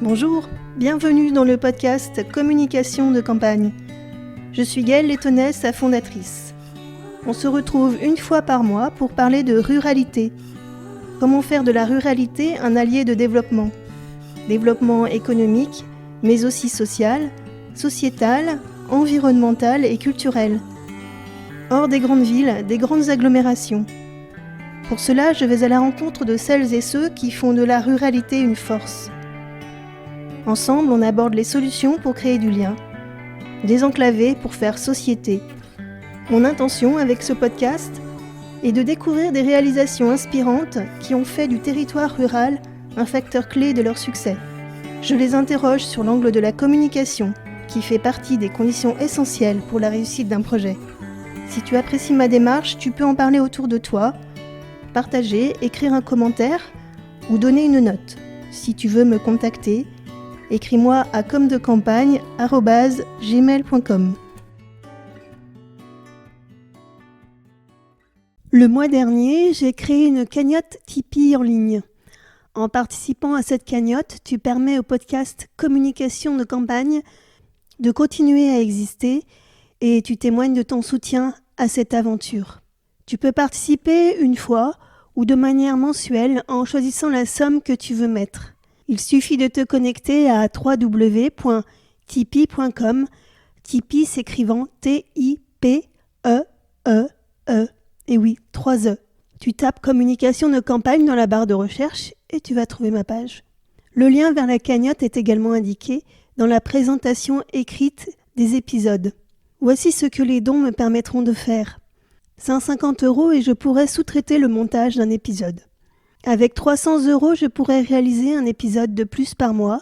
Bonjour, bienvenue dans le podcast Communication de campagne. Je suis Gaëlle Letonnès, sa fondatrice. On se retrouve une fois par mois pour parler de ruralité. Comment faire de la ruralité un allié de développement. Développement économique, mais aussi social, sociétal, environnemental et culturel. Hors des grandes villes, des grandes agglomérations. Pour cela, je vais à la rencontre de celles et ceux qui font de la ruralité une force. Ensemble, on aborde les solutions pour créer du lien. Désenclaver pour faire société. Mon intention avec ce podcast est de découvrir des réalisations inspirantes qui ont fait du territoire rural un facteur clé de leur succès. Je les interroge sur l'angle de la communication, qui fait partie des conditions essentielles pour la réussite d'un projet. Si tu apprécies ma démarche, tu peux en parler autour de toi, partager, écrire un commentaire ou donner une note. Si tu veux me contacter, écris-moi à comdecampagne@gmail.com. Le mois dernier, j'ai créé une cagnotte Tipeee en ligne. En participant à cette cagnotte, tu permets au podcast Communication de campagne de continuer à exister et tu témoignes de ton soutien à cette aventure. Tu peux participer une fois ou de manière mensuelle en choisissant la somme que tu veux mettre. Il suffit de te connecter à www.tipeee.com, Tipeee s'écrivant T-I-P-E-E-E. Et oui, 3 E. Tu tapes Communication de campagne dans la barre de recherche et tu vas trouver ma page. Le lien vers la cagnotte est également indiqué dans la présentation écrite des épisodes. Voici ce que les dons me permettront de faire. 150 € et je pourrai sous-traiter le montage d'un épisode. Avec 300 €, je pourrais réaliser un épisode de plus par mois,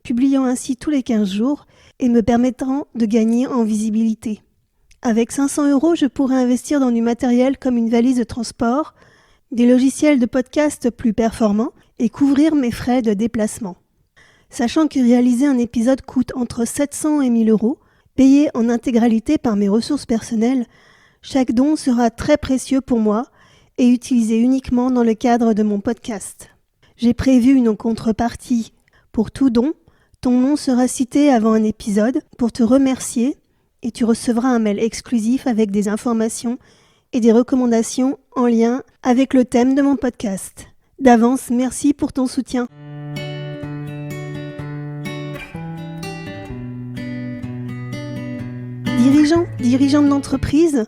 publiant ainsi tous les 15 jours et me permettant de gagner en visibilité. Avec 500 €, je pourrais investir dans du matériel comme une valise de transport, des logiciels de podcast plus performants et couvrir mes frais de déplacement. Sachant que réaliser un épisode coûte entre 700 et 1000 €, payé en intégralité par mes ressources personnelles, chaque don sera très précieux pour moi et utilisé uniquement dans le cadre de mon podcast. J'ai prévu une contrepartie. Pour tout don, ton nom sera cité avant un épisode pour te remercier et tu recevras un mail exclusif avec des informations et des recommandations en lien avec le thème de mon podcast. D'avance, merci pour ton soutien. Dirigeante d'entreprise,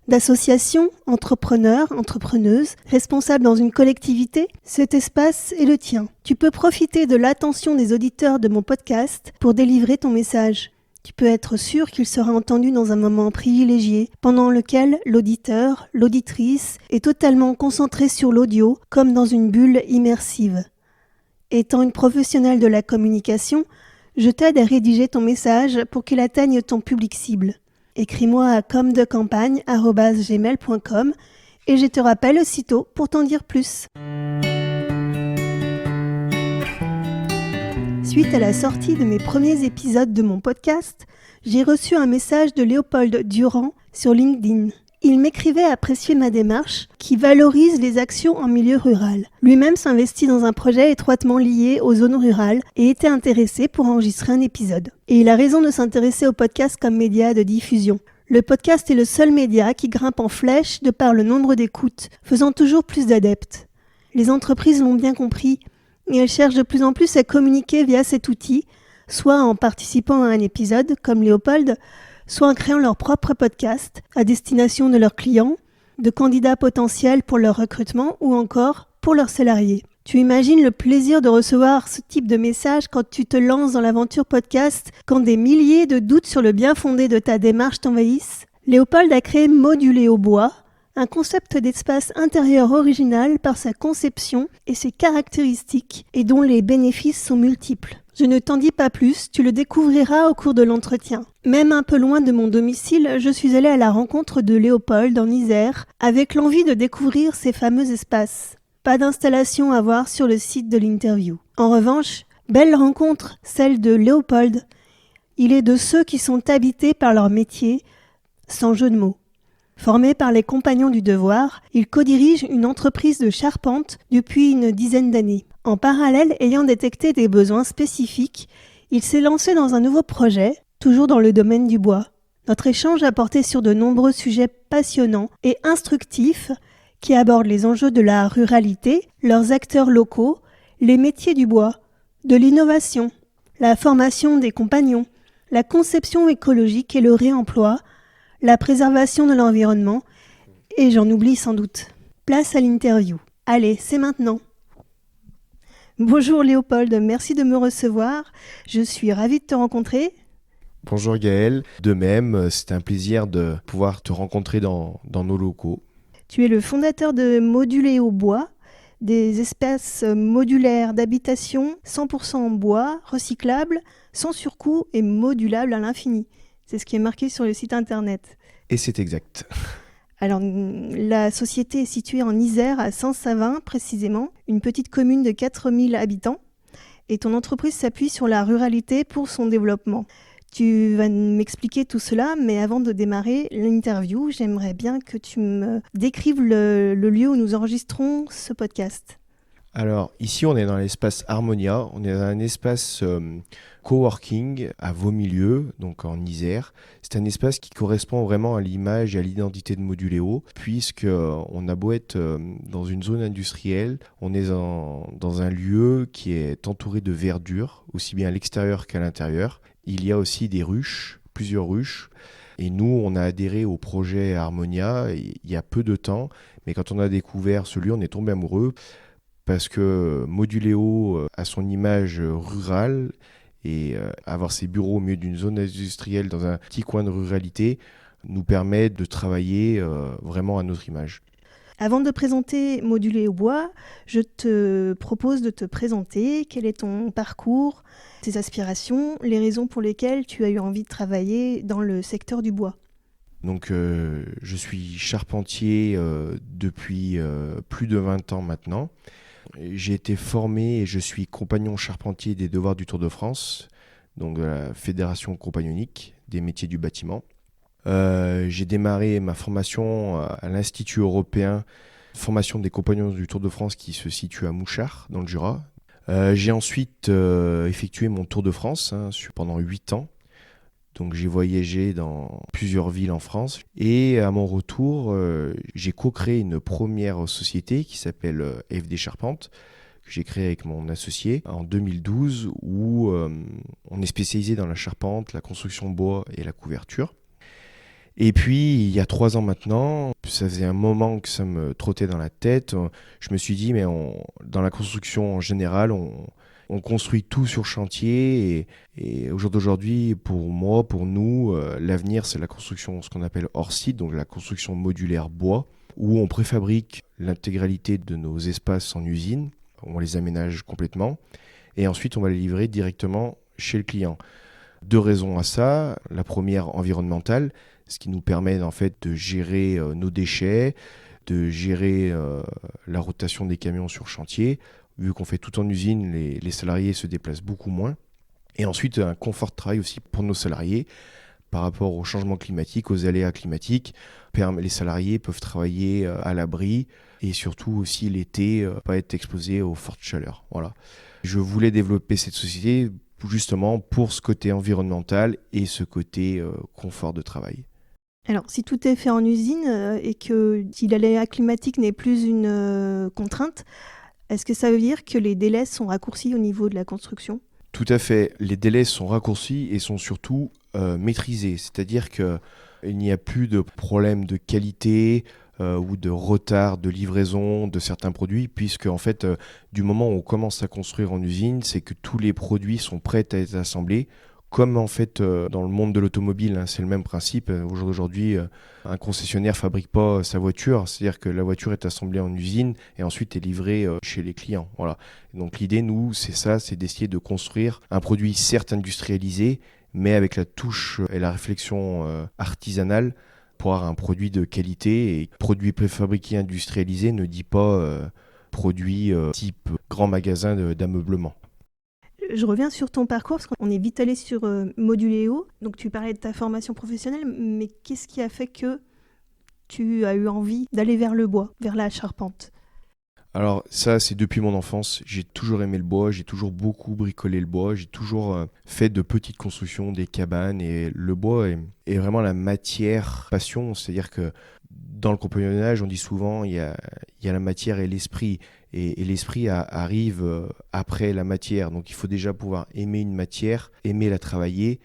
d'associations, entrepreneurs, entrepreneuses, responsables dans une collectivité, cet espace est le tien. Tu peux profiter de l'attention des auditeurs de mon podcast pour délivrer ton message. Tu peux être sûr qu'il sera entendu dans un moment privilégié, pendant lequel l'auditeur, l'auditrice est totalement concentré sur l'audio, comme dans une bulle immersive. Étant une professionnelle de la communication, je t'aide à rédiger ton message pour qu'il atteigne ton public cible. Écris-moi à comdecampagne@gmail.com et je te rappelle aussitôt pour t'en dire plus. Suite à la sortie de mes premiers épisodes de mon podcast, j'ai reçu un message de Léopold Durand sur LinkedIn. Il m'écrivait apprécier ma démarche qui valorise les actions en milieu rural. Lui-même s'investit dans un projet étroitement lié aux zones rurales et était intéressé pour enregistrer un épisode. Et il a raison de s'intéresser au podcast comme média de diffusion. Le podcast est le seul média qui grimpe en flèche de par le nombre d'écoutes, faisant toujours plus d'adeptes. Les entreprises l'ont bien compris et elles cherchent de plus en plus à communiquer via cet outil, soit en participant à un épisode comme Léopold, soit en créant leur propre podcast à destination de leurs clients, de candidats potentiels pour leur recrutement ou encore pour leurs salariés. Tu imagines le plaisir de recevoir ce type de message quand tu te lances dans l'aventure podcast, quand des milliers de doutes sur le bien fondé de ta démarche t'envahissent? Léopold a créé Modulé au bois, un concept d'espace intérieur original par sa conception et ses caractéristiques et dont les bénéfices sont multiples. Je ne t'en dis pas plus, tu le découvriras au cours de l'entretien. Même un peu loin de mon domicile, je suis allée à la rencontre de Léopold en Isère avec l'envie de découvrir ces fameux espaces. Pas d'installation à voir sur le site de l'interview. En revanche, belle rencontre, celle de Léopold. Il est de ceux qui sont habités par leur métier, sans jeu de mots. Formé par les Compagnons du Devoir, il co-dirige une entreprise de charpente depuis une dizaine d'années. En parallèle, ayant détecté des besoins spécifiques, il s'est lancé dans un nouveau projet, toujours dans le domaine du bois. Notre échange a porté sur de nombreux sujets passionnants et instructifs qui abordent les enjeux de la ruralité, leurs acteurs locaux, les métiers du bois, de l'innovation, la formation des compagnons, la conception écologique et le réemploi, la préservation de l'environnement, et j'en oublie sans doute. Place à l'interview. Allez, c'est maintenant. Bonjour Léopold, merci de me recevoir. Je suis ravie de te rencontrer. Bonjour Gaël, de même, c'est un plaisir de pouvoir te rencontrer dans nos locaux. Tu es le fondateur de Moduléo Bois, des espaces modulaires d'habitation 100% en bois, recyclables, sans surcoût et modulables à l'infini. C'est ce qui est marqué sur le site internet. Et c'est exact. Alors, la société est située en Isère, à Saint-Savin précisément, une petite commune de 4000 habitants. Et ton entreprise s'appuie sur la ruralité pour son développement. Tu vas m'expliquer tout cela, mais avant de démarrer l'interview, j'aimerais bien que tu me décrives le lieu où nous enregistrons ce podcast. Alors, ici, on est dans l'espace Harmonia. On est dans un espace coworking à Vaumilieu, donc en Isère. C'est un espace qui correspond vraiment à l'image et à l'identité de Moduléo, puisqu'on a beau être dans une zone industrielle, on est dans un lieu qui est entouré de verdure, aussi bien à l'extérieur qu'à l'intérieur. Il y a aussi des ruches, plusieurs ruches. Et nous, on a adhéré au projet Harmonia il y a peu de temps. Mais quand on a découvert ce lieu, on est tombé amoureux parce que Moduléo a son image rurale et avoir ses bureaux au milieu d'une zone industrielle dans un petit coin de ruralité nous permet de travailler vraiment à notre image. Avant de présenter Moduléo Bois, je te propose de te présenter. Quel est ton parcours, tes aspirations, les raisons pour lesquelles tu as eu envie de travailler dans le secteur du bois? Donc, je suis charpentier depuis plus de 20 ans maintenant. J'ai été formé et je suis compagnon charpentier des Devoirs du Tour de France, donc de la Fédération compagnonique des métiers du bâtiment. J'ai démarré ma formation à l'Institut européen, formation des compagnons du Tour de France qui se situe à Mouchard, dans le Jura. J'ai ensuite effectué mon Tour de France pendant 8 ans. Donc j'ai voyagé dans plusieurs villes en France. Et à mon retour, j'ai co-créé une première société qui s'appelle FD Charpente, que j'ai créée avec mon associé en 2012, où on est spécialisé dans la charpente, la construction bois et la couverture. Et puis, il y a 3 ans maintenant, ça faisait un moment que ça me trottait dans la tête. Je me suis dit, mais dans la construction en général, on construit tout sur chantier. Et au jour d'aujourd'hui, pour moi, pour nous, l'avenir, c'est la construction, ce qu'on appelle hors site, donc la construction modulaire bois, où on préfabrique l'intégralité de nos espaces en usine. On les aménage complètement. Et ensuite, on va les livrer directement chez le client. 2 raisons à ça. La première, environnementale, ce qui nous permet en fait de gérer nos déchets, de gérer la rotation des camions sur chantier. Vu qu'on fait tout en usine, les salariés se déplacent beaucoup moins. Et ensuite, un confort de travail aussi pour nos salariés par rapport au changement climatique, aux aléas climatiques. Les salariés peuvent travailler à l'abri et surtout aussi l'été, pas être exposés aux fortes chaleurs. Voilà. Je voulais développer cette société justement pour ce côté environnemental et ce côté confort de travail. Alors, si tout est fait en usine et que si l'aléa climatique n'est plus une contrainte, est-ce que ça veut dire que les délais sont raccourcis au niveau de la construction ? Tout à fait. Les délais sont raccourcis et sont surtout maîtrisés. C'est-à-dire qu'il n'y a plus de problème de qualité ou de retard de livraison de certains produits, puisque en fait, du moment où on commence à construire en usine, c'est que tous les produits sont prêts à être assemblés. Comme en fait dans le monde de l'automobile, c'est le même principe. Aujourd'hui, un concessionnaire ne fabrique pas sa voiture, c'est-à-dire que la voiture est assemblée en usine et ensuite est livrée chez les clients. Voilà. Et donc l'idée, nous, c'est ça, c'est d'essayer de construire un produit certes industrialisé, mais avec la touche et la réflexion artisanale pour avoir un produit de qualité. Et produit préfabriqué industrialisé ne dit pas produit type grand magasin d'ameublement. Je reviens sur ton parcours, parce qu'on est vite allé sur Moduléo. Donc tu parlais de ta formation professionnelle, mais qu'est-ce qui a fait que tu as eu envie d'aller vers le bois, vers la charpente ? Alors ça, c'est depuis mon enfance. J'ai toujours aimé le bois, j'ai toujours beaucoup bricolé le bois, j'ai toujours fait de petites constructions, des cabanes. Et le bois est vraiment la matière passion. C'est-à-dire que dans le compagnonnage, on dit souvent, il y a la matière et l'esprit. Et l'esprit arrive après la matière. Donc il faut déjà pouvoir aimer une matière, aimer la travailler.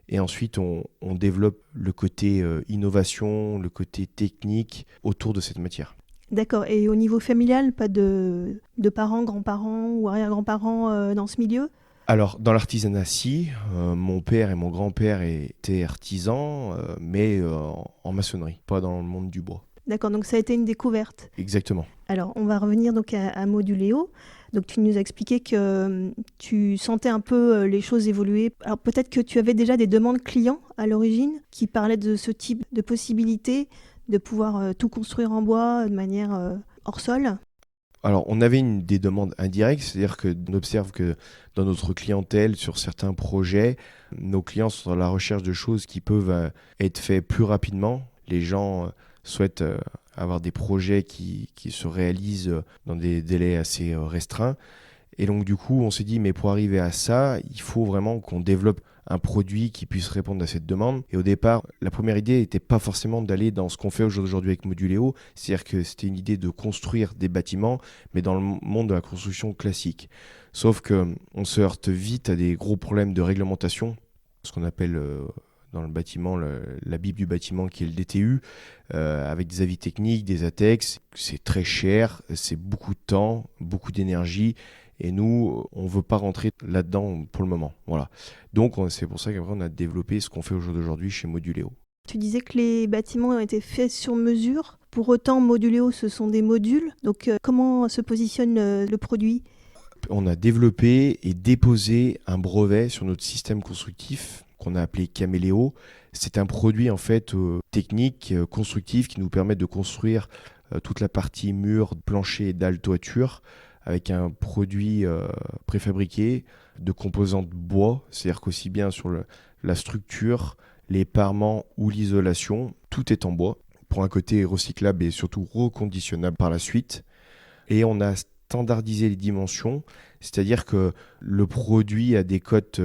Et ensuite, on développe le côté innovation, le côté technique autour de cette matière. D'accord. Et au niveau familial, pas de parents, grands-parents ou arrière-grands-parents dans ce milieu? Alors, dans l'artisanat, si. Mon père et mon grand-père étaient artisans, mais en maçonnerie, pas dans le monde du bois. D'accord, donc ça a été une découverte. Exactement. Alors, on va revenir donc à Moduléo. Donc, tu nous as expliqué que tu sentais un peu les choses évoluer. Alors, peut-être que tu avais déjà des demandes clients à l'origine qui parlaient de ce type de possibilité de pouvoir tout construire en bois de manière hors sol. Alors, on avait des demandes indirectes, c'est-à-dire qu'on observe que dans notre clientèle, sur certains projets, nos clients sont à la recherche de choses qui peuvent être faites plus rapidement. Les gens souhaitent avoir des projets qui se réalisent dans des délais assez restreints. Et donc, du coup, on s'est dit, mais pour arriver à ça, il faut vraiment qu'on développe un produit qui puisse répondre à cette demande. Et au départ, la première idée n'était pas forcément d'aller dans ce qu'on fait aujourd'hui avec Moduléo, c'est-à-dire que c'était une idée de construire des bâtiments, mais dans le monde de la construction classique. Sauf qu'on se heurte vite à des gros problèmes de réglementation, ce qu'on appelle dans le bâtiment la Bible du bâtiment qui est le DTU, avec des avis techniques, des ATEX. C'est très cher, c'est beaucoup de temps, beaucoup d'énergie. Et nous, on ne veut pas rentrer là-dedans pour le moment. Voilà. Donc, c'est pour ça qu'après, on a développé ce qu'on fait aujourd'hui chez Moduléo. Tu disais que les bâtiments ont été faits sur mesure. Pour autant, Moduléo, ce sont des modules. Donc, comment se positionne le produit? On a développé et déposé un brevet sur notre système constructif qu'on a appelé Caméléo. C'est un produit en fait technique, constructif, qui nous permet de construire toute la partie mur, plancher et dalle toiture avec un produit préfabriqué de composantes bois, c'est-à-dire qu'aussi bien sur la structure, les parements ou l'isolation, tout est en bois, pour un côté recyclable et surtout reconditionnable par la suite. Et on a standardisé les dimensions, c'est-à-dire que le produit a des cotes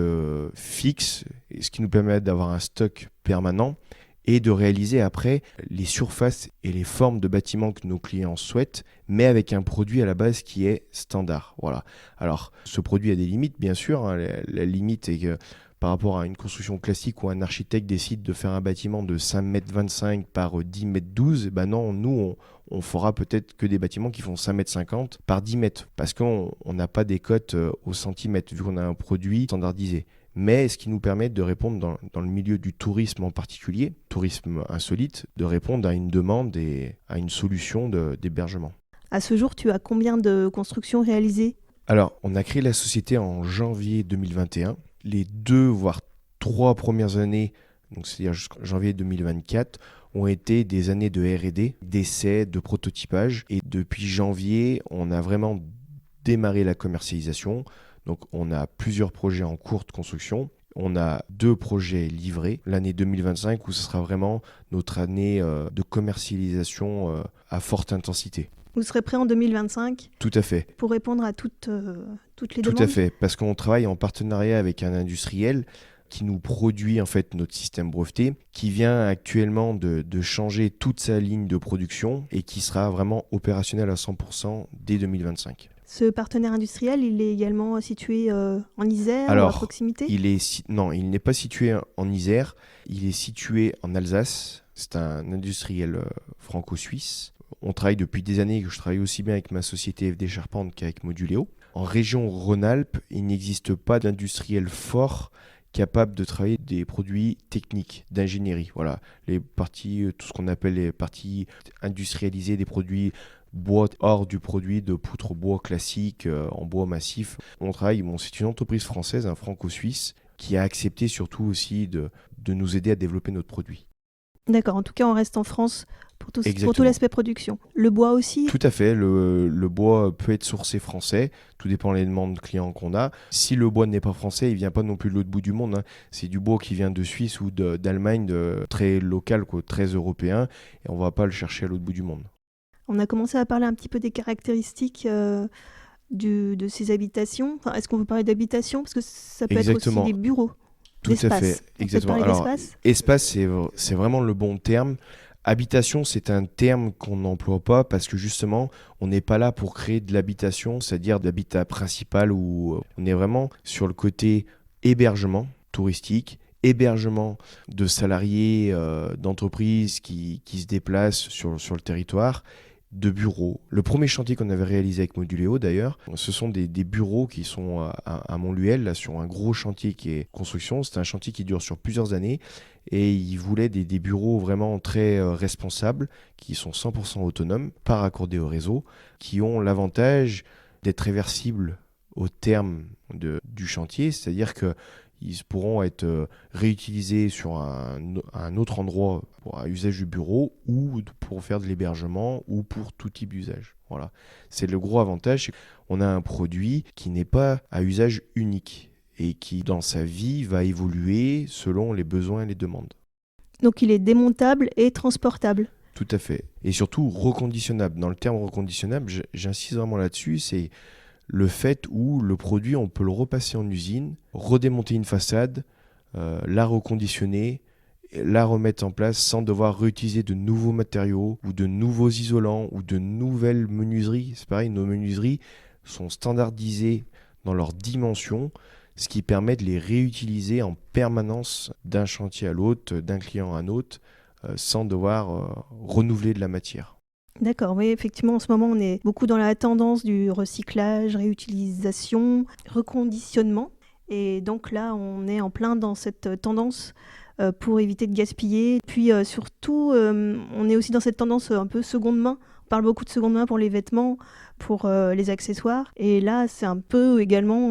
fixes, ce qui nous permet d'avoir un stock permanent et de réaliser après les surfaces et les formes de bâtiments que nos clients souhaitent, mais avec un produit à la base qui est standard. Voilà. Alors, ce produit a des limites, bien sûr. Hein. La limite est que par rapport à une construction classique où un architecte décide de faire un bâtiment de 5,25 m par 10,12 m, ben non, nous, on fera peut-être que des bâtiments qui font 5,50 m par 10 mètres, parce qu'on n'a pas des cotes au centimètre, vu qu'on a un produit standardisé. Mais ce qui nous permet de répondre dans le milieu du tourisme en particulier, tourisme insolite, de répondre à une demande et à une solution d'hébergement. À ce jour, tu as combien de constructions réalisées? Alors, on a créé la société en janvier 2021. Les 2 voire 3 premières années, donc c'est-à-dire jusqu'en janvier 2024, ont été des années de R&D, d'essais, de prototypage. Et depuis janvier, on a vraiment démarré la commercialisation. Donc on a plusieurs projets en cours de construction. On a 2 projets livrés. L'année 2025 où ce sera vraiment notre année de commercialisation à forte intensité. Vous serez prêt en 2025 Tout à fait. pour répondre à toutes les Tout demandes? à fait, parce qu'on travaille en partenariat avec un industriel qui nous produit en fait notre système breveté, qui vient actuellement de changer toute sa ligne de production et qui sera vraiment opérationnel à 100% dès 2025. Ce partenaire industriel, il est également situé en Isère ou à Alors, proximité? non, il n'est pas situé en Isère, il est situé en Alsace. C'est un industriel franco-suisse. On travaille depuis des années, je travaille aussi bien avec ma société FD Charpente qu'avec Moduléo. En région Rhône-Alpes, il n'existe pas d'industriel fort capable de travailler des produits techniques, d'ingénierie. Voilà, les parties, tout ce qu'on appelle les parties industrialisées, des produits bois hors du produit de poutre bois classique, en bois massif. On travaille, c'est une entreprise française, un franco-suisse, qui a accepté surtout aussi de nous aider à développer notre produit. D'accord, en tout cas on reste en France pour tout Exactement. l'aspect production. Le bois aussi? Tout à fait, le bois peut être sourcé français, tout dépend des demandes clients qu'on a. Si le bois n'est pas français, il ne vient pas non plus de l'autre bout du monde, hein. C'est du bois qui vient de Suisse ou d'Allemagne, très local, très européen, et on ne va pas le chercher à l'autre bout du monde. On a commencé à parler un petit peu des caractéristiques de ces habitations. Enfin, est-ce qu'on veut parler d'habitation? Parce que ça peut être aussi des bureaux, Tout à d'espace. fait, On peut exactement. parler Alors, d'espace. espace, c'est vraiment le bon terme. Habitation, c'est un terme qu'on n'emploie pas parce que justement, on n'est pas là pour créer de l'habitation, c'est-à-dire de l'habitat principal, où on est vraiment sur le côté hébergement touristique, hébergement de salariés d'entreprises qui se déplacent sur le territoire, de bureaux. Le premier chantier qu'on avait réalisé avec Moduléo, d'ailleurs, ce sont des bureaux qui sont à Montluel, là, sur un gros chantier qui est construction. C'est un chantier qui dure sur plusieurs années et ils voulaient des bureaux vraiment très responsables, qui sont 100% autonomes, pas raccordés au réseau, qui ont l'avantage d'être réversibles au terme du chantier, c'est-à-dire que ils pourront être réutilisés sur un autre endroit pour un usage du bureau ou pour faire de l'hébergement ou pour tout type d'usage. Voilà. C'est le gros avantage. On a un produit qui n'est pas à usage unique et qui, dans sa vie, va évoluer selon les besoins et les demandes. Donc il est démontable et transportable. Tout à fait. Et surtout reconditionnable. Dans le terme reconditionnable, j'insiste vraiment là-dessus, c'est le fait où le produit, on peut le repasser en usine, redémonter une façade, la reconditionner, la remettre en place sans devoir réutiliser de nouveaux matériaux ou de nouveaux isolants ou de nouvelles menuiseries. C'est pareil, nos menuiseries sont standardisées dans leurs dimensions, ce qui permet de les réutiliser en permanence d'un chantier à l'autre, d'un client à un autre, sans devoir renouveler de la matière. D'accord, oui, effectivement, en ce moment, on est beaucoup dans la tendance du recyclage, réutilisation, reconditionnement. Et donc là, on est en plein dans cette tendance pour éviter de gaspiller. Puis surtout, on est aussi dans cette tendance un peu seconde main. On parle beaucoup de seconde main pour les vêtements, pour les accessoires. Et là, c'est un peu également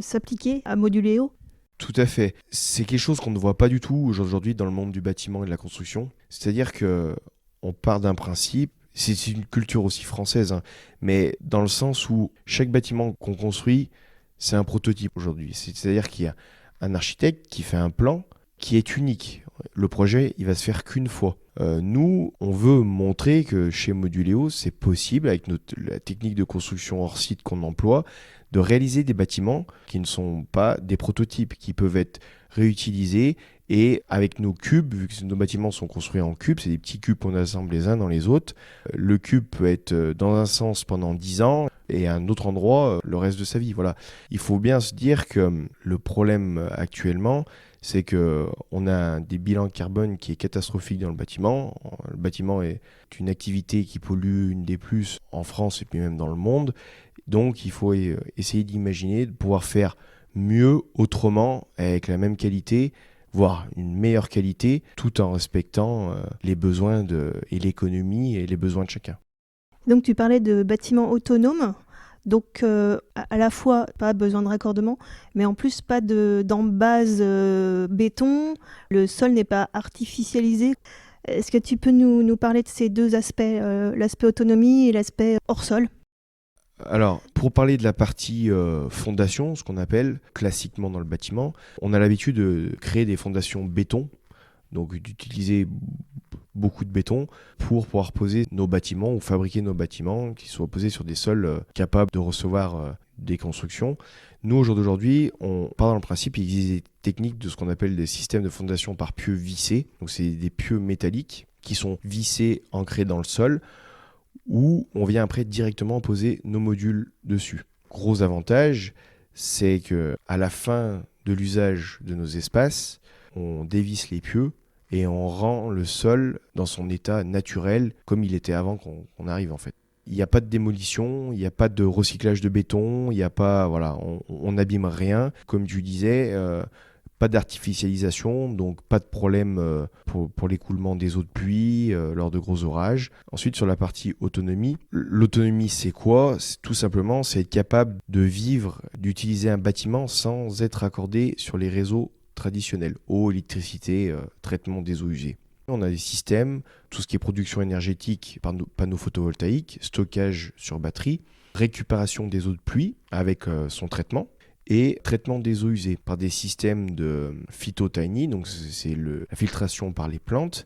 s'appliquer à Moduléo. Tout à fait. C'est quelque chose qu'on ne voit pas du tout aujourd'hui dans le monde du bâtiment et de la construction. C'est-à-dire qu'on part d'un principe. C'est une culture aussi française, hein, mais dans le sens où chaque bâtiment qu'on construit, c'est un prototype aujourd'hui. C'est-à-dire qu'il y a un architecte qui fait un plan qui est unique. Le projet, il va se faire qu'une fois. Nous, on veut montrer que chez Moduléo, c'est possible, avec la technique de construction hors site qu'on emploie, de réaliser des bâtiments qui ne sont pas des prototypes, qui peuvent être réutilisés. Et avec nos cubes, vu que nos bâtiments sont construits en cubes, c'est des petits cubes qu'on assemble les uns dans les autres. Le cube peut être dans un sens pendant 10 ans et à un autre endroit le reste de sa vie. Voilà. Il faut bien se dire que le problème actuellement, c'est qu'on a des bilans carbone qui est catastrophique dans le bâtiment. Le bâtiment est une activité qui pollue une des plus en France et puis même dans le monde. Donc il faut essayer d'imaginer de pouvoir faire mieux, autrement, avec la même qualité, voire une meilleure qualité, tout en respectant les besoins et l'économie et les besoins de chacun. Donc tu parlais de bâtiments autonomes, donc à la fois pas besoin de raccordement, mais en plus pas d'embase béton, le sol n'est pas artificialisé. Est-ce que tu peux nous parler de ces deux aspects, l'aspect autonomie et l'aspect hors sol ? Alors, pour parler de la partie fondation, ce qu'on appelle classiquement dans le bâtiment, on a l'habitude de créer des fondations béton, donc d'utiliser beaucoup de béton pour pouvoir poser nos bâtiments ou fabriquer nos bâtiments qui soient posés sur des sols capables de recevoir des constructions. Nous, au jour d'aujourd'hui, on part dans le principe, il existe des techniques de ce qu'on appelle des systèmes de fondation par pieux vissés, donc c'est des pieux métalliques qui sont vissés, ancrés dans le sol, où on vient après directement poser nos modules dessus. Gros avantage, c'est qu'à la fin de l'usage de nos espaces, on dévisse les pieux et on rend le sol dans son état naturel comme il était avant qu'on arrive en fait. Il n'y a pas de démolition, il n'y a pas de recyclage de béton, il n'y a pas, voilà, on n'abîme rien. Comme tu disais, pas d'artificialisation, donc pas de problème pour l'écoulement des eaux de pluie lors de gros orages. Ensuite, sur la partie autonomie, l'autonomie, c'est quoi ? Tout simplement, c'est être capable de vivre, d'utiliser un bâtiment sans être accordé sur les réseaux traditionnels, eau, électricité, traitement des eaux usées. On a des systèmes, tout ce qui est production énergétique par panneaux photovoltaïques, stockage sur batterie, récupération des eaux de pluie avec son traitement, et traitement des eaux usées par des systèmes de phytotiny, donc c'est la filtration par les plantes,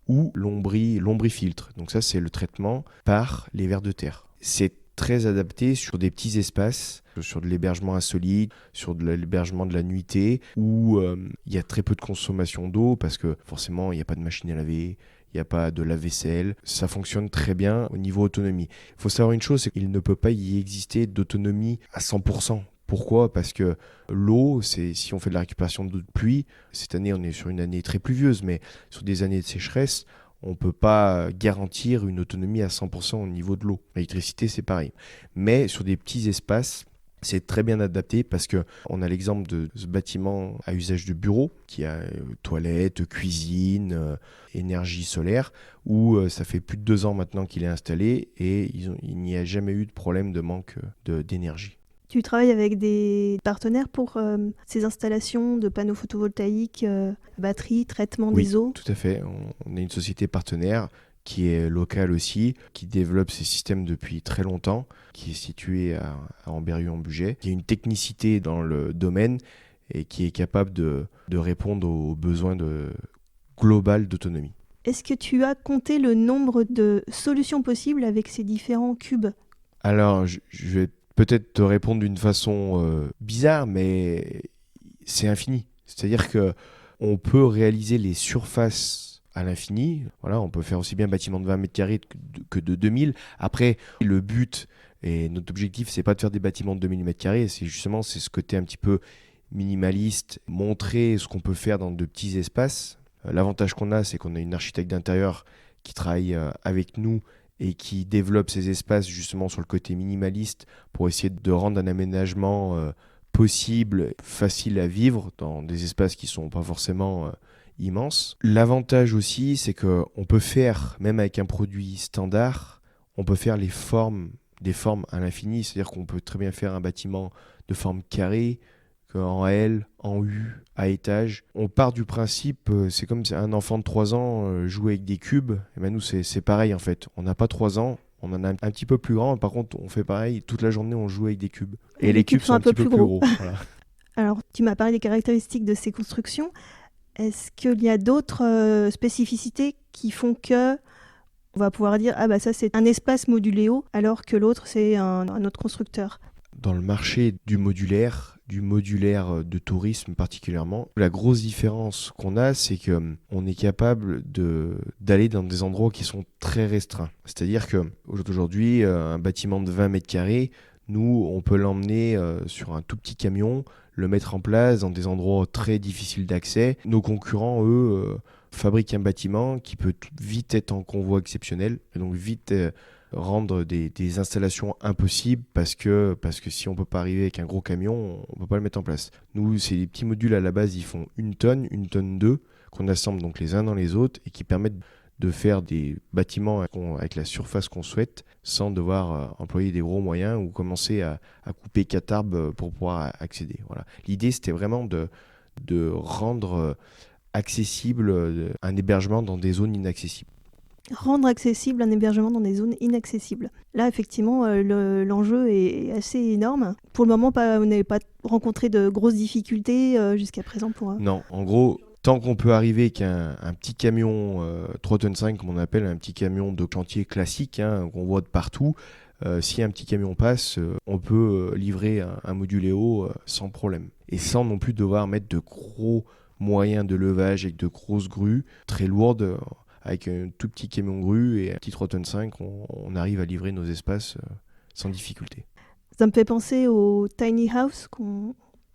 ou lombrifiltre. Donc ça, c'est le traitement par les vers de terre. C'est très adapté sur des petits espaces, sur de l'hébergement insolite, sur de l'hébergement de la nuitée, où il y a très peu de consommation d'eau, parce que forcément, il n'y a pas de machine à laver, il n'y a pas de lave-vaisselle. Ça fonctionne très bien au niveau autonomie. Il faut savoir une chose, c'est qu'il ne peut pas y exister d'autonomie à 100%. Pourquoi ? Parce que l'eau, si on fait de la récupération d'eau de pluie, cette année on est sur une année très pluvieuse, mais sur des années de sécheresse, on ne peut pas garantir une autonomie à 100% au niveau de l'eau. L'électricité, c'est pareil. Mais sur des petits espaces, c'est très bien adapté parce qu'on a l'exemple de ce bâtiment à usage de bureau qui a toilettes, cuisine, énergie solaire, où ça fait plus de 2 ans maintenant qu'il est installé et il n'y a jamais eu de problème de manque d'énergie. Tu travailles avec des partenaires pour ces installations de panneaux photovoltaïques, batteries, traitement des eaux ? Oui, tout à fait. On est une société partenaire qui est locale aussi, qui développe ces systèmes depuis très longtemps, qui est située à Ambérieu-en-Bugey. Il y a une technicité dans le domaine et qui est capable de répondre aux besoins global d'autonomie. Est-ce que tu as compté le nombre de solutions possibles avec ces différents cubes ? Alors, je vais peut-être te répondre d'une façon bizarre, mais c'est infini. C'est-à-dire qu'on peut réaliser les surfaces à l'infini. Voilà, on peut faire aussi bien un bâtiment de 20 mètres carrés que de 2000. Après, le but et notre objectif, c'est pas de faire des bâtiments de 2000 mètres carrés, c'est ce côté un petit peu minimaliste, montrer ce qu'on peut faire dans de petits espaces. L'avantage qu'on a, c'est qu'on a une architecte d'intérieur qui travaille avec nous et qui développe ces espaces justement sur le côté minimaliste pour essayer de rendre un aménagement possible, facile à vivre dans des espaces qui ne sont pas forcément immenses. L'avantage aussi, c'est qu'on peut faire, même avec un produit standard, on peut faire des formes à l'infini, c'est-à-dire qu'on peut très bien faire un bâtiment de forme carrée, en L, en U, à étage. On part du principe, c'est comme un enfant de 3 ans jouer avec des cubes. Et ben nous, c'est pareil en fait. On n'a pas 3 ans, on en a un petit peu plus grand. Par contre, on fait pareil. Toute la journée, on joue avec des cubes. Et les cubes sont un petit peu plus gros. Voilà. Alors, tu m'as parlé des caractéristiques de ces constructions. Est-ce qu'il y a d'autres spécificités qui font que on va pouvoir dire ah bah ça c'est un espace moduléo alors que l'autre c'est un autre constructeur ? Dans le marché du modulaire de tourisme particulièrement, la grosse différence qu'on a, c'est qu'on est capable d'aller dans des endroits qui sont très restreints. C'est-à-dire qu'aujourd'hui, un bâtiment de 20 mètres carrés, nous, on peut l'emmener sur un tout petit camion, le mettre en place dans des endroits très difficiles d'accès. Nos concurrents, eux, fabriquent un bâtiment qui peut vite être en convoi exceptionnel, et donc vite rendre des installations impossibles parce que si on ne peut pas arriver avec un gros camion, on ne peut pas le mettre en place. Nous, c'est des petits modules à la base, ils font 1 tonne, 1 tonne 2, qu'on assemble donc les uns dans les autres et qui permettent de faire des bâtiments avec la surface qu'on souhaite sans devoir employer des gros moyens ou commencer à couper 4 arbres pour pouvoir accéder. Voilà. L'idée, c'était vraiment de rendre accessible un hébergement dans des zones inaccessibles. Rendre accessible un hébergement dans des zones inaccessibles. Là, effectivement, l'enjeu est assez énorme. Pour le moment, vous n'avez pas rencontré de grosses difficultés jusqu'à présent pour... Non, en gros, tant qu'on peut arriver avec un petit camion 3 tonnes 5, comme on appelle un petit camion de chantier classique, qu'on voit de partout, si un petit camion passe, on peut livrer un moduléo sans problème. Et sans non plus devoir mettre de gros moyens de levage avec de grosses grues très lourdes. Avec un tout petit camion grue et un petit 3 tonnes 5, on arrive à livrer nos espaces sans difficulté. Ça me fait penser au tiny house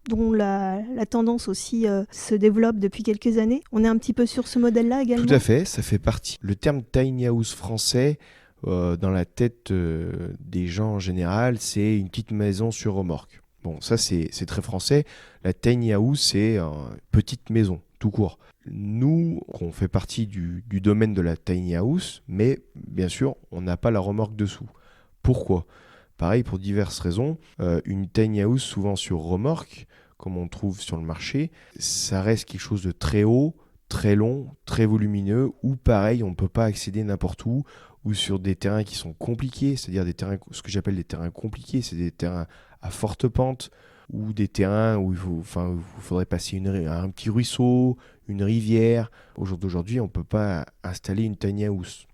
dont la tendance aussi se développe depuis quelques années. On est un petit peu sur ce modèle-là également ? Tout à fait, ça fait partie. Le terme tiny house français, dans la tête des gens en général, c'est une petite maison sur remorque. Bon, ça c'est très français. La tiny house, c'est une petite maison, tout court. Nous, on fait partie du domaine de la tiny house, mais bien sûr, on n'a pas la remorque dessous. Pourquoi ? Pareil, pour diverses raisons. Une tiny house, souvent sur remorque, comme on trouve sur le marché, ça reste quelque chose de très haut, très long, très volumineux, ou pareil, on ne peut pas accéder n'importe où, ou sur des terrains qui sont compliqués, c'est-à-dire des terrains, ce que j'appelle des terrains compliqués, c'est des terrains à forte pente, ou des terrains où il faudrait passer un petit ruisseau, une rivière. Au jour d'aujourd'hui, on ne peut pas installer une tiny house.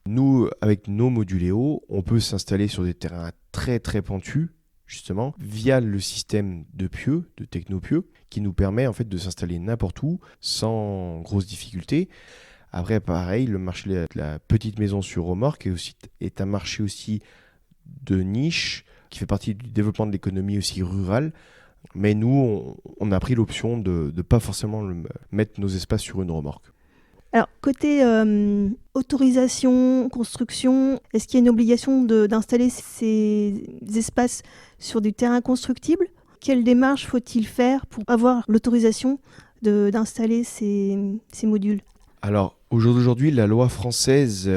Nous, avec nos moduléos, on peut s'installer sur des terrains très très pentus, justement, via le système de pieux, de technopieux, qui nous permet en fait de s'installer n'importe où, sans grosse difficulté. Après, pareil, le marché de la petite maison sur remorque est un marché aussi de niche, qui fait partie du développement de l'économie aussi rurale. Mais nous, on a pris l'option de ne pas forcément mettre nos espaces sur une remorque. Alors, côté autorisation, construction, est-ce qu'il y a une obligation d'installer ces espaces sur du terrain constructible ? Quelle démarche faut-il faire pour avoir l'autorisation d'installer ces modules ? Alors, au jour d'aujourd'hui, la loi française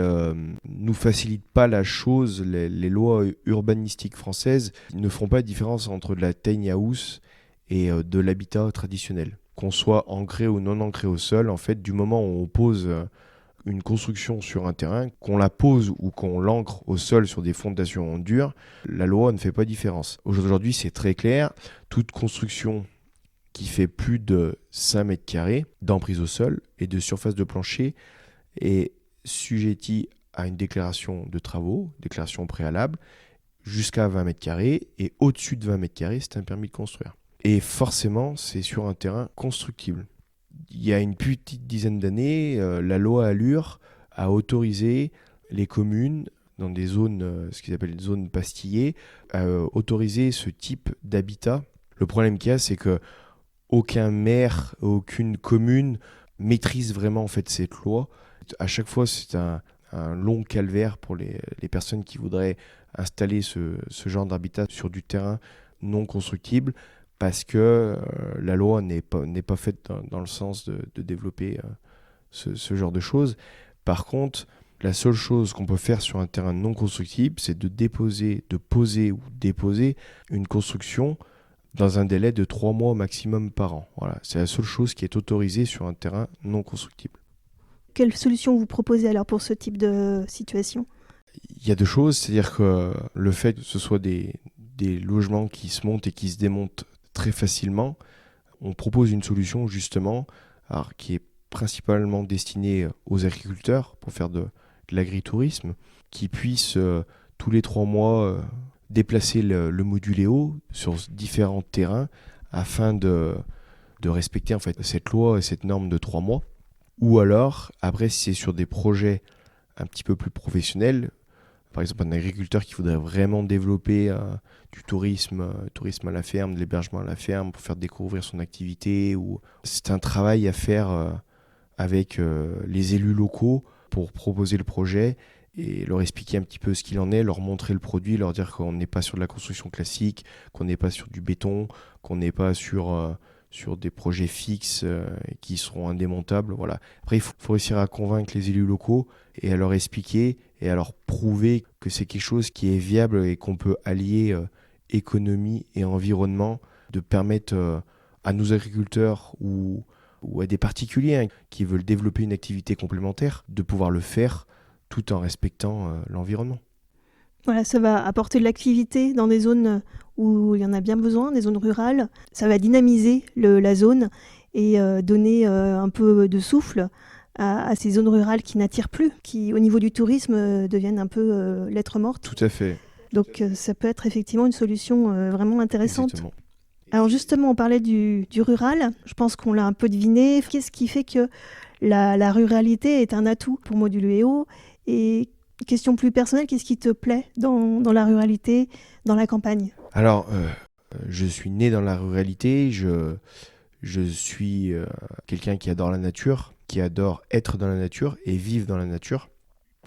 nous facilite pas la chose. Les lois urbanistiques françaises ne feront pas de différence entre de la tiny house et de l'habitat traditionnel. Qu'on soit ancré ou non ancré au sol, en fait, du moment où on pose une construction sur un terrain, qu'on la pose ou qu'on l'ancre au sol sur des fondations en dur, la loi ne fait pas de différence. Aujourd'hui, c'est très clair. Toute construction qui fait plus de 5 mètres carrés d'emprise au sol et de surface de plancher est sujettie à une déclaration de travaux, déclaration préalable, jusqu'à 20 mètres carrés, et au-dessus de 20 mètres carrés, c'est un permis de construire. Et forcément, c'est sur un terrain constructible. Il y a une petite dizaine d'années, la loi Allure a autorisé les communes dans des zones, ce qu'ils appellent des zones pastillées, à autoriser ce type d'habitat. Le problème qu'il y a, c'est que aucun maire, aucune commune maîtrise vraiment en fait cette loi. À chaque fois, c'est un long calvaire pour les personnes qui voudraient installer ce genre d'habitat sur du terrain non constructible, parce que la loi n'est pas faite dans le sens de développer ce genre de choses. Par contre, la seule chose qu'on peut faire sur un terrain non constructible, c'est de poser ou déposer une construction dans un délai de 3 mois maximum par an. Voilà, c'est la seule chose qui est autorisée sur un terrain non constructible. Quelle solution vous proposez alors pour ce type de situation ? Il y a deux choses, c'est-à-dire que le fait que ce soit des logements qui se montent et qui se démontent très facilement, on propose une solution justement qui est principalement destinée aux agriculteurs pour faire de l'agritourisme, qui puissent tous les 3 mois déplacer le moduléo sur différents terrains afin de respecter en fait cette loi et cette norme de 3 mois. Ou alors, après, si c'est sur des projets un petit peu plus professionnels, par exemple un agriculteur qui voudrait vraiment développer du tourisme à la ferme, de l'hébergement à la ferme pour faire découvrir son activité, ou c'est un travail à faire avec les élus locaux pour proposer le projet et leur expliquer un petit peu ce qu'il en est, leur montrer le produit, leur dire qu'on n'est pas sur de la construction classique, qu'on n'est pas sur du béton, qu'on n'est pas sur des projets fixes qui seront indémontables. Voilà. Après, il faut réussir à convaincre les élus locaux et à leur expliquer et à leur prouver que c'est quelque chose qui est viable et qu'on peut allier économie et environnement, de permettre à nos agriculteurs ou à des particuliers qui veulent développer une activité complémentaire de pouvoir le faire tout en respectant l'environnement. Voilà, ça va apporter de l'activité dans des zones où il y en a bien besoin, des zones rurales. Ça va dynamiser la zone et donner un peu de souffle à ces zones rurales qui n'attirent plus, qui au niveau du tourisme deviennent un peu lettre morte. Tout à fait. Donc ça peut être effectivement une solution vraiment intéressante. Exactement. Alors justement, on parlait du rural. Je pense qu'on l'a un peu deviné. Qu'est-ce qui fait que la ruralité est un atout pour Moduléo ? Et question plus personnelle, qu'est-ce qui te plaît dans la ruralité, dans la campagne ? Alors, je suis né dans la ruralité. Je suis quelqu'un qui adore la nature, qui adore être dans la nature et vivre dans la nature.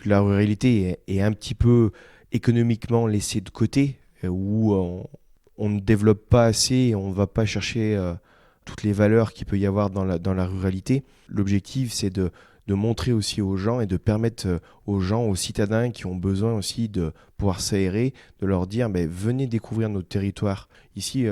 La ruralité est un petit peu économiquement laissée de côté, où on ne développe pas assez et on ne va pas chercher toutes les valeurs qu'il peut y avoir dans la ruralité. L'objectif, c'est de montrer aussi aux gens et de permettre aux gens, aux citadins qui ont besoin aussi de pouvoir s'aérer, de leur dire venez découvrir notre territoire. Ici,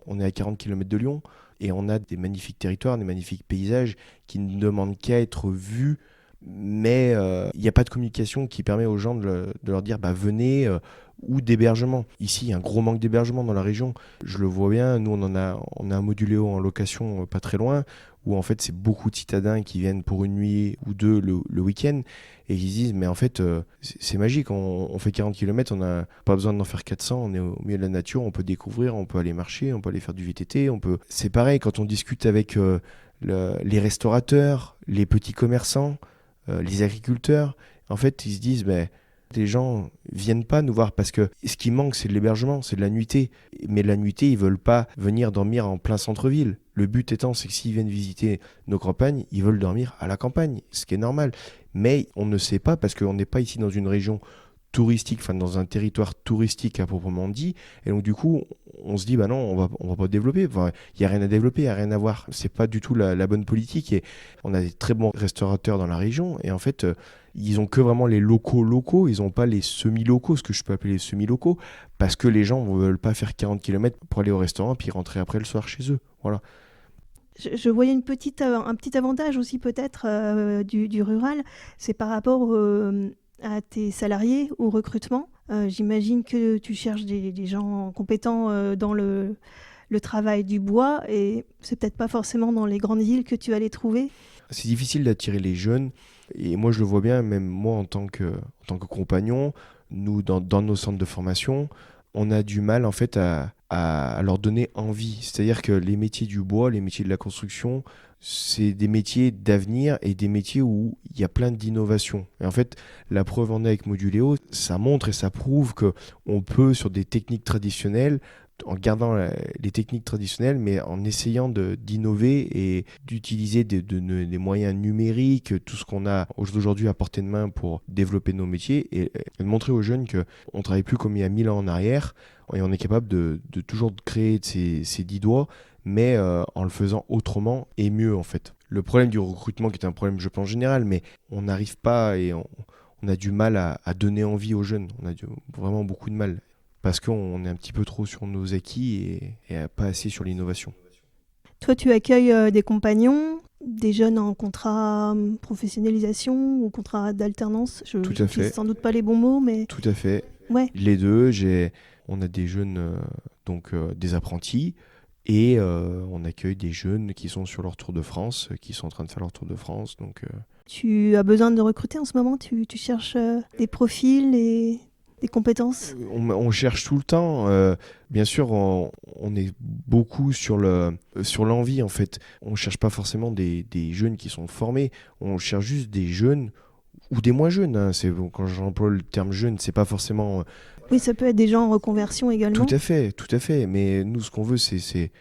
on est à 40 km de Lyon et on a des magnifiques territoires, des magnifiques paysages qui ne demandent qu'à être vus mais il n'y a pas de communication qui permet aux gens de leur dire venez, ou d'hébergement. Ici, il y a un gros manque d'hébergement dans la région. Je le vois bien, nous on a un moduléo en location pas très loin, où en fait c'est beaucoup de citadins qui viennent pour une nuit ou deux le week-end, et qui se disent mais en fait c'est magique, on fait 40 km, on n'a pas besoin d'en faire 400, on est au milieu de la nature, on peut découvrir, on peut aller marcher, on peut aller faire du VTT, C'est pareil quand on discute avec les restaurateurs, les petits commerçants, les agriculteurs, en fait ils se disent les gens viennent pas nous voir parce que ce qui manque, c'est de l'hébergement, c'est de la nuitée. Mais la nuitée, ils veulent pas venir dormir en plein centre-ville. Le but étant, c'est que s'ils viennent visiter nos campagnes, ils veulent dormir à la campagne, ce qui est normal. Mais on ne sait pas parce qu'on n'est pas ici dans une région touristique, enfin dans un territoire touristique à proprement dit. Et donc du coup, on se dit non, on va pas développer. Enfin, il y a rien à développer, il y a rien à voir. C'est pas du tout la bonne politique. Et on a des très bons restaurateurs dans la région. Et en fait, ils ont que vraiment les locaux. Ils ont pas les semi-locaux, ce que je peux appeler les semi-locaux, parce que les gens ne veulent pas faire 40 km pour aller au restaurant puis rentrer après le soir chez eux. Voilà. Je voyais un petit avantage aussi peut-être du rural, c'est par rapport à tes salariés au recrutement. J'imagine que tu cherches des gens compétents dans le travail du bois, et c'est peut-être pas forcément dans les grandes villes que tu vas les trouver. C'est difficile d'attirer les jeunes, et moi je le vois bien, même moi en tant que compagnon, nous dans nos centres de formation, on a du mal en fait à leur donner envie. C'est-à-dire que les métiers du bois, les métiers de la construction, c'est des métiers d'avenir et des métiers où il y a plein d'innovations. Et en fait, la preuve en est avec Moduléo, ça montre et ça prouve qu'on peut, sur des techniques traditionnelles, en gardant les techniques traditionnelles, mais en essayant d'innover et d'utiliser des moyens numériques, tout ce qu'on a aujourd'hui à portée de main pour développer nos métiers, et de montrer aux jeunes qu'on ne travaille plus comme il y a 1000 ans en arrière, et on est capable de toujours créer ces 10 doigts, mais en le faisant autrement et mieux en fait. Le problème du recrutement, qui est un problème je pense général, mais on n'arrive pas et on a du mal à donner envie aux jeunes, on a vraiment beaucoup de mal. Parce qu'on est un petit peu trop sur nos acquis et pas assez sur l'innovation. Toi, tu accueilles des compagnons, des jeunes en contrat professionnalisation ou contrat d'alternance. Je n'utilise sans doute pas les bons mots, mais... Tout à fait. Ouais. Les deux, on a des jeunes, des apprentis, et on accueille des jeunes qui sont sur leur Tour de France, qui sont en train de faire leur Tour de France. Tu as besoin de recruter en ce moment ? Tu cherches des profils et... des compétences ? On cherche tout le temps. Bien sûr, on est beaucoup sur l'envie, en fait. On ne cherche pas forcément des jeunes qui sont formés. On cherche juste des jeunes ou des moins jeunes. Hein. Quand j'emploie le terme jeune, c'est pas forcément... Oui, ça peut être des gens en reconversion également. Tout à fait. Mais nous, ce qu'on veut, c'est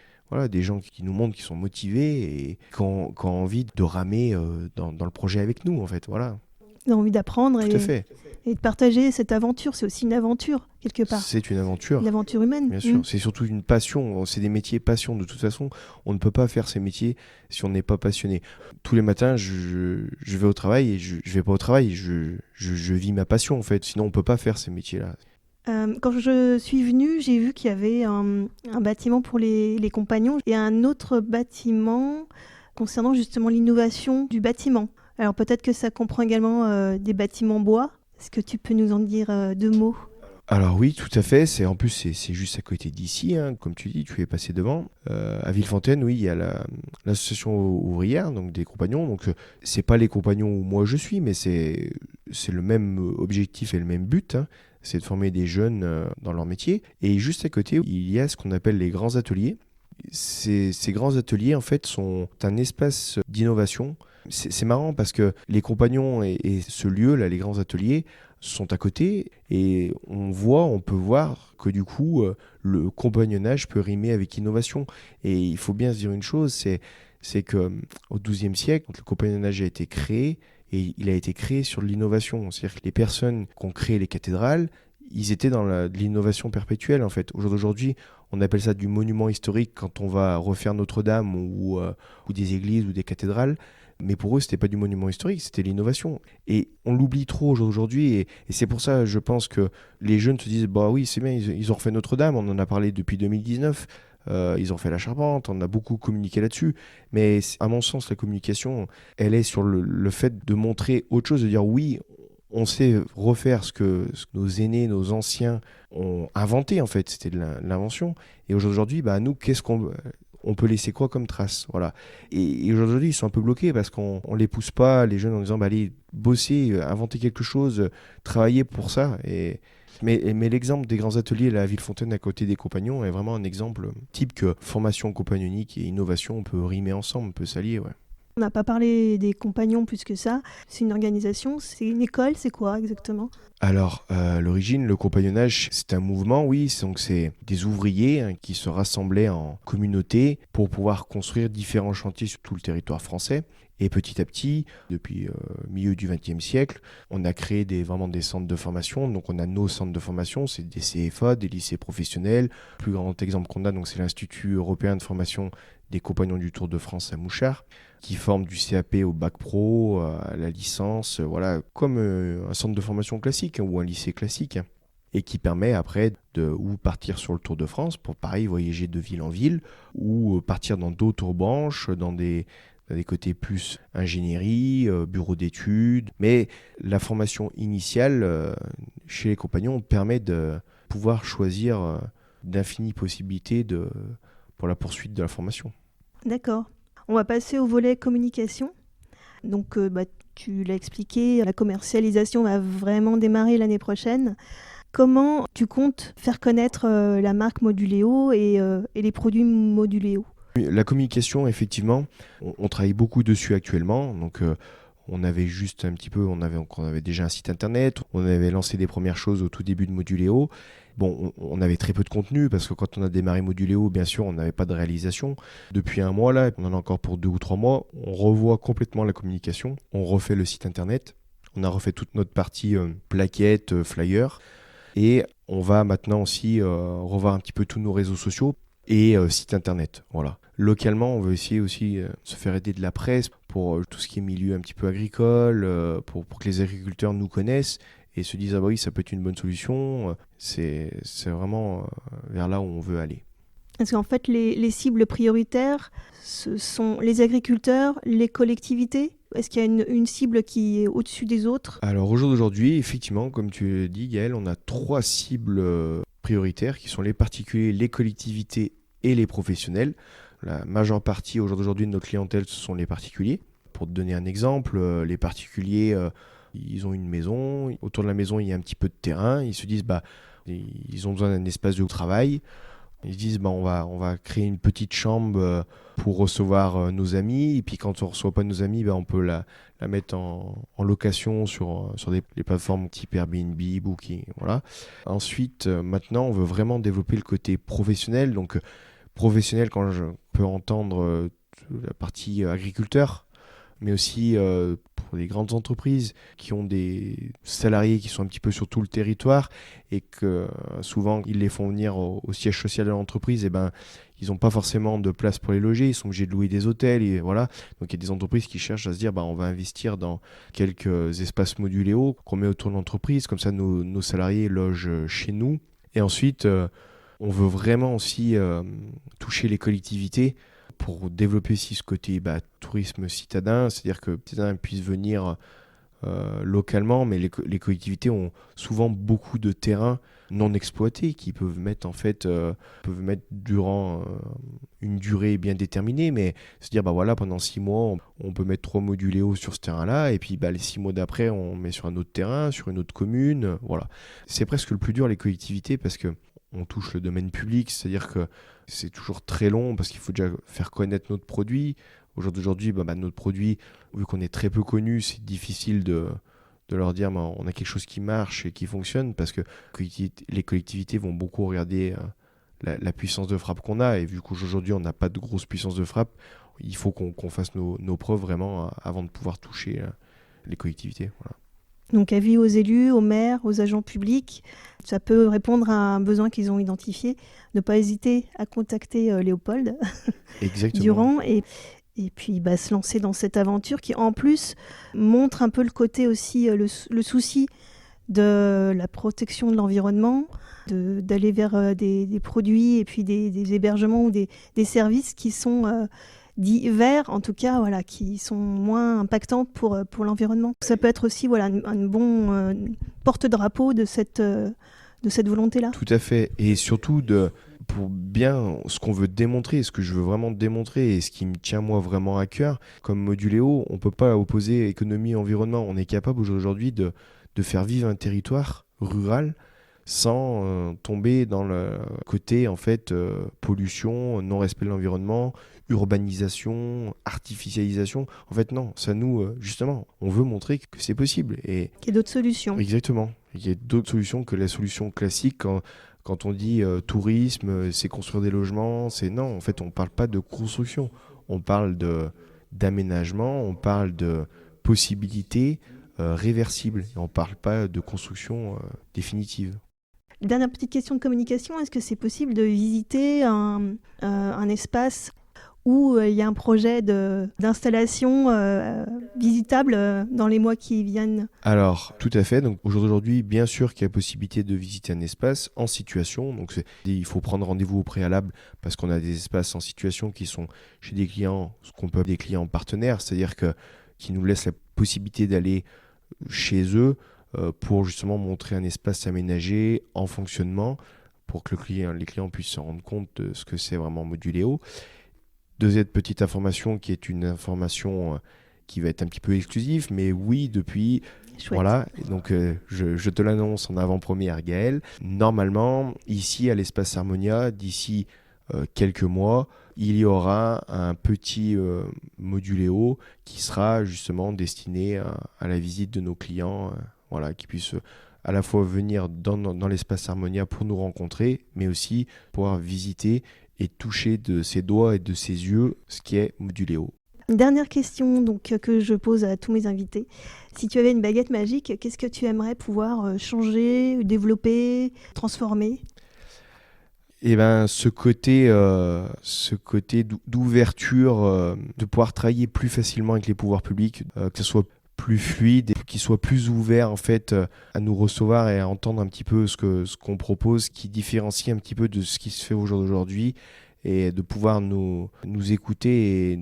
des gens qui nous montrent qu'ils sont motivés et qui ont envie de ramer dans le projet avec nous, en fait. Voilà. Ils ont envie d'apprendre Tout à fait. Et de partager cette aventure. C'est aussi une aventure, quelque part. C'est une aventure. Une aventure humaine. Bien sûr. C'est surtout une passion. C'est des métiers passion. De toute façon, on ne peut pas faire ces métiers si on n'est pas passionné. Tous les matins, je vais au travail et je vais pas au travail. Je vis ma passion, en fait. Sinon, on ne peut pas faire ces métiers-là. Quand je suis venue, j'ai vu qu'il y avait un bâtiment pour les compagnons et un autre bâtiment concernant justement l'innovation du bâtiment. Alors peut-être que ça comprend également des bâtiments bois. Est-ce que tu peux nous en dire 2 mots ? Alors oui, tout à fait. En plus, c'est juste à côté d'ici. Hein. Comme tu dis, tu es passé devant. À Villefontaine, oui, il y a l'association ouvrière, donc des compagnons. Donc c'est pas les compagnons où moi je suis, mais c'est le même objectif et le même but. Hein. C'est de former des jeunes dans leur métier. Et juste à côté, il y a ce qu'on appelle les grands ateliers. Ces grands ateliers, en fait, sont un espace d'innovation. C'est marrant parce que les compagnons et ce lieu-là, les grands ateliers, sont à côté, et on peut voir que du coup, le compagnonnage peut rimer avec innovation. Et il faut bien se dire une chose, c'est qu'au XIIe siècle, le compagnonnage a été créé, et il a été créé sur l'innovation. C'est-à-dire que les personnes qui ont créé les cathédrales, ils étaient dans l'innovation perpétuelle, en fait. Aujourd'hui, on appelle ça du monument historique quand on va refaire Notre-Dame ou des églises ou des cathédrales. Mais pour eux, c'était pas du monument historique, c'était l'innovation. Et on l'oublie trop aujourd'hui, et c'est pour ça, je pense que les jeunes se disent, bah oui, c'est bien, ils ont refait Notre-Dame, on en a parlé depuis 2019. ils ont fait la charpente, on a beaucoup communiqué là-dessus. Mais à mon sens, la communication, elle est sur le fait de montrer autre chose, de dire oui, on sait refaire ce que nos aînés, nos anciens ont inventé, en fait. C'était de l'invention. Et aujourd'hui, nous, qu'est-ce qu'on peut laisser quoi comme trace, voilà. Et aujourd'hui, ils sont un peu bloqués parce qu'on les pousse pas, les jeunes, en disant allez, bosser, inventer quelque chose, travailler pour ça. Mais l'exemple des grands ateliers à la Villefontaine à côté des Compagnons est vraiment un exemple type que formation compagnonique et innovation, on peut rimer ensemble, on peut s'allier, ouais. On n'a pas parlé des Compagnons plus que ça. C'est une organisation, c'est une école, c'est quoi exactement ? Alors, l'origine, le compagnonnage, c'est un mouvement, oui. Donc, c'est des ouvriers qui se rassemblaient en communauté pour pouvoir construire différents chantiers sur tout le territoire français. Et petit à petit, depuis le milieu du XXe siècle, on a créé vraiment des centres de formation. Donc, on a nos centres de formation, c'est des CFA, des lycées professionnels. Le plus grand exemple qu'on a, donc, c'est l'Institut européen de formation des Compagnons du Tour de France à Mouchard, qui forme du CAP au bac pro, à la licence, voilà, comme un centre de formation classique ou un lycée classique, et qui permet après de ou partir sur le Tour de France pour pareil voyager de ville en ville, ou partir dans d'autres branches, dans des côtés plus ingénierie, bureau d'études. Mais la formation initiale chez les Compagnons permet de pouvoir choisir d'infinies possibilités pour la poursuite de la formation. D'accord. On va passer au volet communication. Donc, tu l'as expliqué, la commercialisation va vraiment démarrer l'année prochaine. Comment tu comptes faire connaître la marque Moduléo et les produits Moduléo ? La communication, effectivement, on travaille beaucoup dessus actuellement. Donc, on avait juste un petit peu, on avait déjà un site internet, on avait lancé des premières choses au tout début de Moduléo. Bon, on avait très peu de contenu parce que quand on a démarré Moduléo, bien sûr, on n'avait pas de réalisation. Depuis un mois, là, on en a encore pour 2 ou 3 mois, on revoit complètement la communication. On refait le site internet, on a refait toute notre partie plaquettes, flyers. Et on va maintenant aussi revoir un petit peu tous nos réseaux sociaux et site internet. Voilà. Localement, on veut essayer aussi se faire aider de la presse pour tout ce qui est milieu un petit peu agricole, pour que les agriculteurs nous connaissent et se disent « Ah bah oui, ça peut être une bonne solution ». C'est vraiment vers là où on veut aller. Parce qu'en fait, les cibles prioritaires, ce sont les agriculteurs, les collectivités ? Est-ce qu'il y a une cible qui est au-dessus des autres ? Alors au jour d'aujourd'hui, effectivement, comme tu l'as dit, Gaëlle, on a 3 cibles prioritaires qui sont les particuliers, les collectivités et les professionnels. La majeure partie au jour d'aujourd'hui de notre clientèle, ce sont les particuliers. Pour te donner un exemple, les particuliers, ils ont une maison. Autour de la maison, il y a un petit peu de terrain. Ils se disent, ils ont besoin d'un espace de travail. Ils se disent, on va créer une petite chambre pour recevoir nos amis. Et puis quand on ne reçoit pas nos amis, on peut la mettre en location sur des plateformes type Airbnb, Booking. Voilà. Ensuite, maintenant, on veut vraiment développer le côté professionnel. Donc, professionnel, quand je peux entendre la partie agriculteur, mais aussi pour les grandes entreprises qui ont des salariés qui sont un petit peu sur tout le territoire et que souvent ils les font venir au siège social de l'entreprise, et ils n'ont pas forcément de place pour les loger, ils sont obligés de louer des hôtels, et voilà. Donc il y a des entreprises qui cherchent à se dire on va investir dans quelques espaces Moduléo qu'on met autour de l'entreprise, comme ça nos salariés logent chez nous. Et ensuite, on veut vraiment aussi toucher les collectivités pour développer aussi ce côté tourisme citadin, c'est-à-dire que les citadins puissent venir localement, mais les collectivités ont souvent beaucoup de terrains non exploités qui peuvent mettre durant une durée bien déterminée, mais se dire pendant 6 mois on peut mettre 3 Moduléo sur ce terrain-là, et puis les 6 mois d'après on met sur un autre terrain, sur une autre commune, voilà. C'est presque le plus dur, les collectivités, parce que on touche le domaine public, c'est-à-dire que c'est toujours très long parce qu'il faut déjà faire connaître notre produit. Aujourd'hui, notre produit, vu qu'on est très peu connu, c'est difficile de leur dire on a quelque chose qui marche et qui fonctionne, parce que les collectivités vont beaucoup regarder la puissance de frappe qu'on a, et vu qu'aujourd'hui on n'a pas de grosse puissance de frappe, il faut qu'on fasse nos preuves vraiment avant de pouvoir toucher les collectivités. Voilà. Donc avis aux élus, aux maires, aux agents publics, ça peut répondre à un besoin qu'ils ont identifié. Ne pas hésiter à contacter Léopold Durand et puis se lancer dans cette aventure qui en plus montre un peu le côté aussi, le souci de la protection de l'environnement, d'aller vers des produits et puis des hébergements ou des services qui sont dits verts, en tout cas, voilà, qui sont moins impactants pour l'environnement. Ça peut être aussi un bon porte-drapeau de cette volonté-là. Tout à fait. Et surtout, pour bien ce qu'on veut démontrer, ce que je veux vraiment démontrer et ce qui me tient moi vraiment à cœur, comme Moduléo, on ne peut pas opposer économie et environnement. On est capable aujourd'hui de faire vivre un territoire rural sans tomber dans le côté en fait pollution, non-respect de l'environnement, urbanisation, artificialisation. En fait non, ça nous justement, on veut montrer que c'est possible. Et qu'il y a d'autres solutions. exactement, il y a d'autres solutions que la solution classique quand on dit tourisme, c'est construire des logements, c'est non, en fait on parle pas de construction, on parle d'aménagement, on parle de possibilités réversibles, et on ne parle pas de construction définitive. Dernière petite question de communication, est-ce que c'est possible de visiter un espace où il y a un projet d'installation visitable dans les mois qui viennent? Alors, tout à fait. Donc, aujourd'hui, bien sûr qu'il y a possibilité de visiter un espace en situation. Donc, il faut prendre rendez-vous au préalable parce qu'on a des espaces en situation qui sont chez des clients, ce qu'on peut appeler des clients partenaires, c'est-à-dire qui nous laissent la possibilité d'aller chez eux pour justement montrer un espace aménagé en fonctionnement pour que les clients puissent se rendre compte de ce que c'est vraiment Moduléo. Deuxième petite information qui est une information qui va être un petit peu exclusive, mais oui, depuis... Chouette. Voilà, donc je te l'annonce en avant-première, Gaëlle. Normalement, ici à l'Espace Harmonia, d'ici quelques mois, il y aura un petit Moduléo qui sera justement destiné à la visite de nos clients, voilà, qui puissent à la fois venir dans l'Espace Harmonia pour nous rencontrer, mais aussi pouvoir visiter et toucher de ses doigts et de ses yeux ce qui est Moduléo. Dernière question donc, que je pose à tous mes invités. Si tu avais une baguette magique, qu'est-ce que tu aimerais pouvoir changer, développer, transformer ? Eh ben, ce côté d'ouverture, de pouvoir travailler plus facilement avec les pouvoirs publics, que ce soit plus fluide, et qu'ils soient plus ouverts en fait à nous recevoir et à entendre un petit peu ce qu'on propose, qui différencie un petit peu de ce qui se fait au jour d'aujourd'hui, et de pouvoir nous écouter et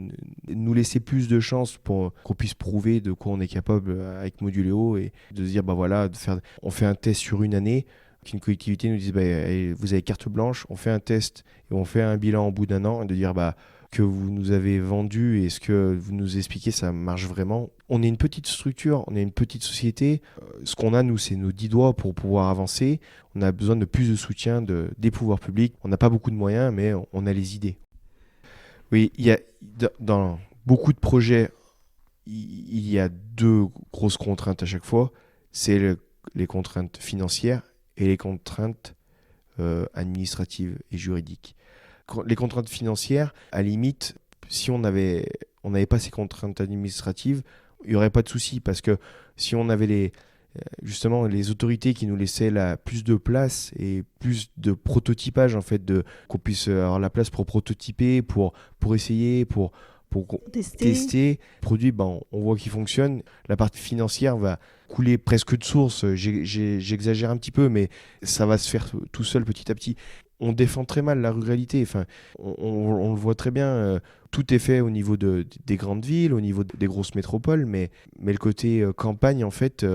nous laisser plus de chance pour qu'on puisse prouver de quoi on est capable avec Moduléo, et de se dire bah voilà, on fait un test sur une année, qu'une collectivité nous dise bah, allez, vous avez carte blanche, on fait un test et on fait un bilan au bout d'un an, et de dire bah que vous nous avez vendu et ce que vous nous expliquez, ça marche vraiment. On est une petite structure, on est une petite société. Ce qu'on a, nous, c'est nos 10 doigts pour pouvoir avancer. On a besoin de plus de soutien des pouvoirs publics. On n'a pas beaucoup de moyens, mais on a les idées. Oui, il y a, dans beaucoup de projets, il y a deux grosses contraintes à chaque fois. C'est les contraintes financières et les contraintes administratives et juridiques. Les contraintes financières, à la limite, si on n'avait pas ces contraintes administratives, il n'y aurait pas de souci, parce que si on avait justement les autorités qui nous laissaient plus de place et plus de prototypage, en fait, qu'on puisse avoir la place pour prototyper, pour essayer, pour tester. Le produit, on voit qu'il fonctionne. La partie financière va couler presque de source. J'exagère un petit peu, mais ça va se faire tout seul petit à petit. On défend très mal la ruralité. Enfin, on le voit très bien. Tout est fait au niveau des grandes villes, au niveau des grosses métropoles, mais le côté campagne, en fait,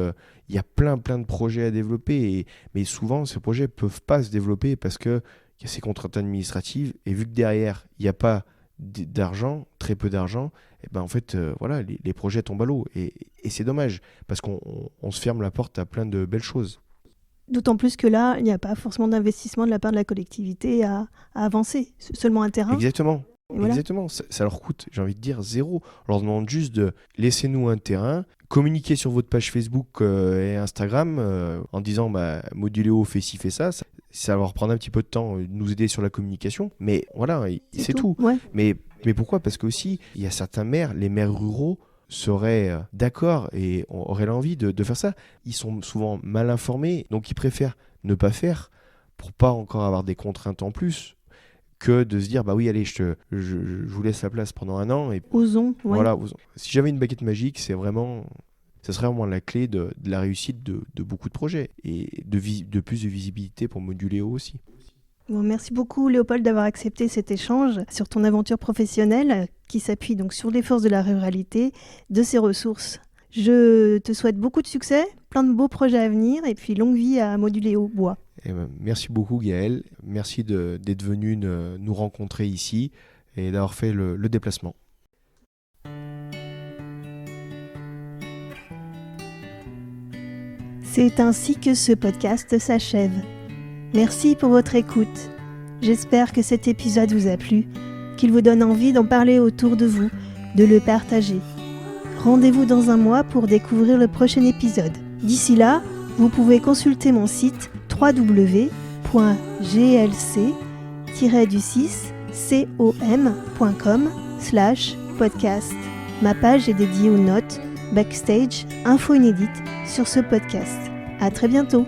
il y a plein de projets à développer. Mais souvent, ces projets ne peuvent pas se développer parce qu'il y a ces contraintes administratives. Et vu que derrière, il n'y a pas d'argent, très peu d'argent, et ben en fait, voilà, les projets tombent à l'eau. Et c'est dommage, parce qu'on se ferme la porte à plein de belles choses. D'autant plus que là, il n'y a pas forcément d'investissement de la part de la collectivité à avancer. C'est seulement un terrain. Exactement. Voilà. Exactement. Ça leur coûte, j'ai envie de dire, zéro. On leur demande juste de laissez-nous un terrain, communiquer sur votre page Facebook et Instagram en disant Moduléo fait ci, fait ça. Ça va leur prendre un petit peu de temps de nous aider sur la communication. Mais voilà, c'est tout. Ouais. Mais pourquoi ? Parce qu'aussi, il y a certains maires, les maires ruraux, seraient d'accord et auraient l'envie de faire ça. Ils sont souvent mal informés, donc ils préfèrent ne pas faire pour pas encore avoir des contraintes en plus, que de se dire bah oui, allez, je vous laisse la place pendant un an. Et osons. Ouais. voilà, osons. Si j'avais une baguette magique, c'est vraiment Ça serait vraiment la clé de la réussite de beaucoup de projets et de plus de visibilité pour Moduléo aussi. Bon, merci beaucoup Léopold d'avoir accepté cet échange sur ton aventure professionnelle qui s'appuie donc sur les forces de la ruralité, de ses ressources. Je te souhaite beaucoup de succès, plein de beaux projets à venir et puis longue vie à Moduléo Bois. Merci beaucoup Gaël, merci d'être venu nous rencontrer ici et d'avoir fait le déplacement. C'est ainsi que ce podcast s'achève. Merci pour votre écoute. J'espère que cet épisode vous a plu, qu'il vous donne envie d'en parler autour de vous, de le partager. Rendez-vous dans un mois pour découvrir le prochain épisode. D'ici là, vous pouvez consulter mon site www.glc-com.com/podcast. Ma page est dédiée aux notes, backstage, infos inédites sur ce podcast. À très bientôt.